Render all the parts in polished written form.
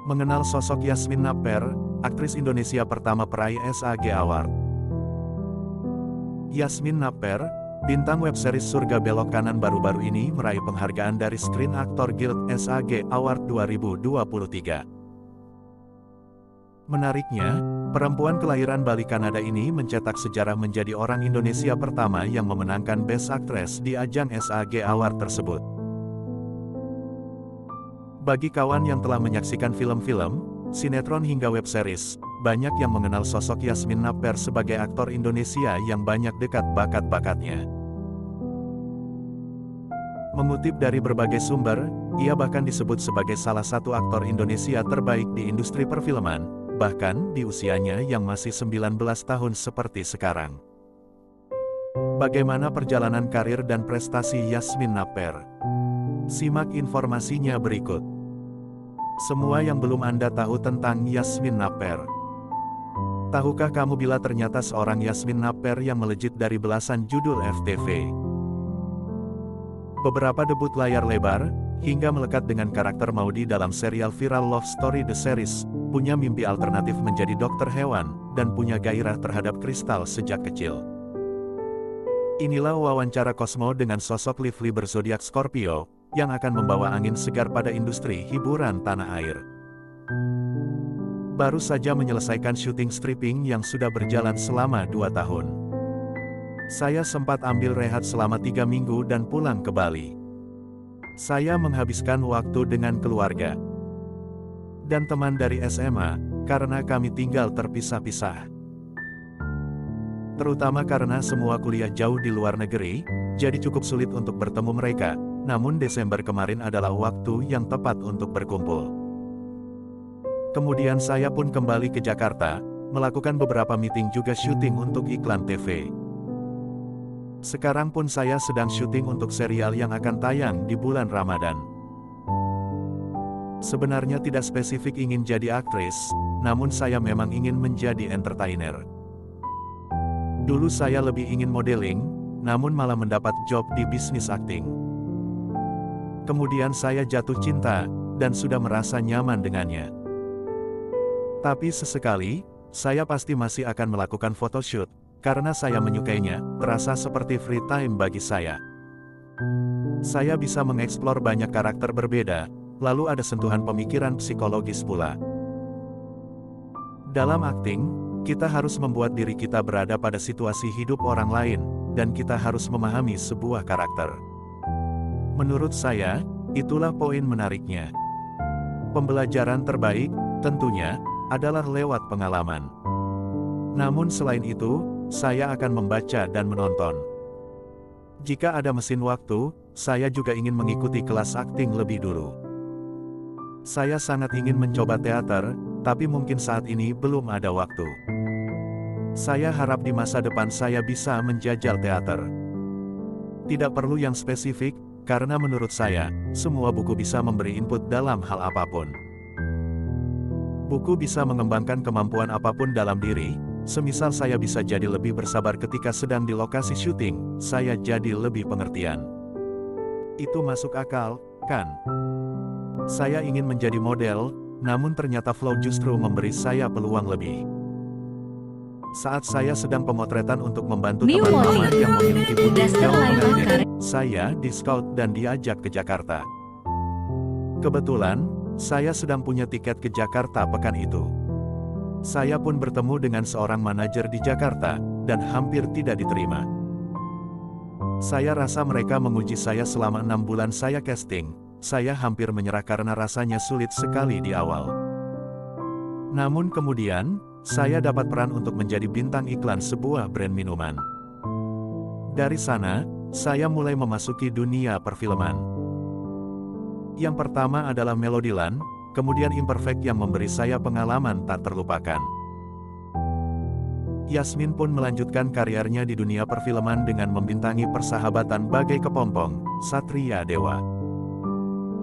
Mengenal sosok Yasmin Naper, aktris Indonesia pertama peraih SAG Award. Yasmin Naper, bintang web series Surga Belok Kanan baru-baru ini meraih penghargaan dari Screen Actor Guild SAG Award 2023. Menariknya, perempuan kelahiran Bali, Kanada ini mencetak sejarah menjadi orang Indonesia pertama yang memenangkan Best Actress di ajang SAG Award tersebut. Bagi kawan yang telah menyaksikan film-film, sinetron hingga web series, banyak yang mengenal sosok Yasmin Naper sebagai aktor Indonesia yang banyak dekat bakat-bakatnya. Mengutip dari berbagai sumber, ia bahkan disebut sebagai salah satu aktor Indonesia terbaik di industri perfilman, bahkan di usianya yang masih 19 tahun seperti sekarang. Bagaimana perjalanan karir dan prestasi Yasmin Naper? Simak informasinya berikut. Semua yang belum Anda tahu tentang Yasmin Naper. Tahukah kamu bila ternyata seorang Yasmin Naper yang melejit dari belasan judul FTV? Beberapa debut layar lebar, hingga melekat dengan karakter Maudy dalam serial viral Love Story The Series, punya mimpi alternatif menjadi dokter hewan, dan punya gairah terhadap kristal sejak kecil. Inilah wawancara Cosmo dengan sosok Lively berzodiak Scorpio, yang akan membawa angin segar pada industri hiburan tanah air. Baru saja menyelesaikan syuting stripping yang sudah berjalan selama 2 tahun. Saya sempat ambil rehat selama 3 minggu dan pulang ke Bali. Saya menghabiskan waktu dengan keluarga dan teman dari SMA, karena kami tinggal terpisah-pisah. Terutama karena semua kuliah jauh di luar negeri, jadi cukup sulit untuk bertemu mereka. Namun Desember kemarin adalah waktu yang tepat untuk berkumpul. Kemudian saya pun kembali ke Jakarta, melakukan beberapa meeting juga syuting untuk iklan TV. Sekarang pun saya sedang syuting untuk serial yang akan tayang di bulan Ramadan. Sebenarnya tidak spesifik ingin jadi aktris, namun saya memang ingin menjadi entertainer. Dulu saya lebih ingin modeling, namun malah mendapat job di bisnis akting. Kemudian saya jatuh cinta, dan sudah merasa nyaman dengannya. Tapi sesekali, saya pasti masih akan melakukan photoshoot, karena saya menyukainya, terasa seperti free time bagi saya. Saya bisa mengeksplor banyak karakter berbeda, lalu ada sentuhan pemikiran psikologis pula. Dalam akting, kita harus membuat diri kita berada pada situasi hidup orang lain, dan kita harus memahami sebuah karakter. Menurut saya, itulah poin menariknya. Pembelajaran terbaik, tentunya, adalah lewat pengalaman. Namun selain itu, saya akan membaca dan menonton. Jika ada mesin waktu, saya juga ingin mengikuti kelas akting lebih dulu. Saya sangat ingin mencoba teater, tapi mungkin saat ini belum ada waktu. Saya harap di masa depan saya bisa menjajal teater. Tidak perlu yang spesifik, karena menurut saya, semua buku bisa memberi input dalam hal apapun. Buku bisa mengembangkan kemampuan apapun dalam diri, semisal saya bisa jadi lebih bersabar ketika sedang di lokasi syuting, saya jadi lebih pengertian. Itu masuk akal, kan? Saya ingin menjadi model, namun ternyata flow justru memberi saya peluang lebih. Saat saya sedang pemotretan untuk membantu teman-teman yang memiliki budaya jauh mengajar, saya di-scout dan diajak ke Jakarta. Kebetulan, saya sedang punya tiket ke Jakarta pekan itu. Saya pun bertemu dengan seorang manajer di Jakarta, dan hampir tidak diterima. Saya rasa mereka menguji saya selama 6 bulan saya casting, saya hampir menyerah karena rasanya sulit sekali di awal. Namun kemudian, saya dapat peran untuk menjadi bintang iklan sebuah brand minuman. Dari sana, saya mulai memasuki dunia perfilman. Yang pertama adalah Melodyland, kemudian Imperfect yang memberi saya pengalaman tak terlupakan. Yasmin pun melanjutkan karirnya di dunia perfilman dengan membintangi Persahabatan Bagai Kepompong, Satria Dewa,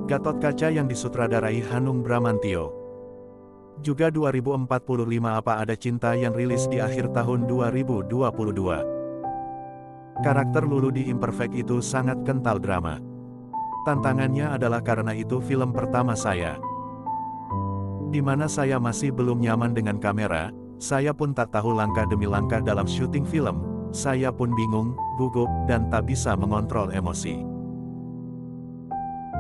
Gatot Kaca yang disutradarai Hanung Bramantyo. Juga 2045 Apa Ada Cinta yang rilis di akhir tahun 2022. Karakter Lulu di Imperfect itu sangat kental drama. Tantangannya adalah karena itu film pertama saya. Di mana saya masih belum nyaman dengan kamera, saya pun tak tahu langkah demi langkah dalam syuting film. Saya pun bingung, gugup, dan tak bisa mengontrol emosi.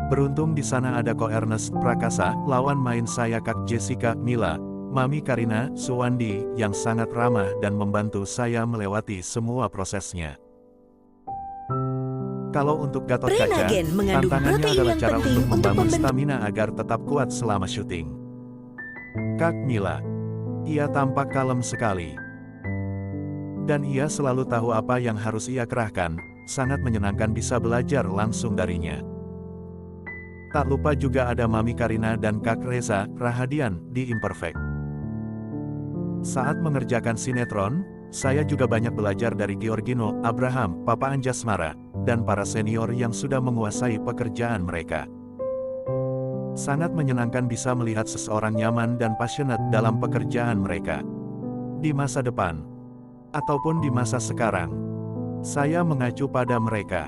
Beruntung di sana ada Ko Ernest Prakasa, lawan main saya Kak Jessica Mila, Mami Karina Suwandi, yang sangat ramah dan membantu saya melewati semua prosesnya. Kalau untuk Gatot Kaca, Prenagen mengandung tantangannya protein adalah yang cara penting untuk untuk membangun membentuk stamina agar tetap kuat selama syuting. Kak Mila, ia tampak kalem sekali. Dan ia selalu tahu apa yang harus ia kerahkan, sangat menyenangkan bisa belajar langsung darinya. Tak lupa juga ada Mami Karina dan Kak Reza Rahadian di Imperfect. Saat mengerjakan sinetron, saya juga banyak belajar dari Giorgino Abraham, Papa Anjasmara, dan para senior yang sudah menguasai pekerjaan mereka. Sangat menyenangkan bisa melihat seseorang nyaman dan passionate dalam pekerjaan mereka. Di masa depan, ataupun di masa sekarang, saya mengacu pada mereka.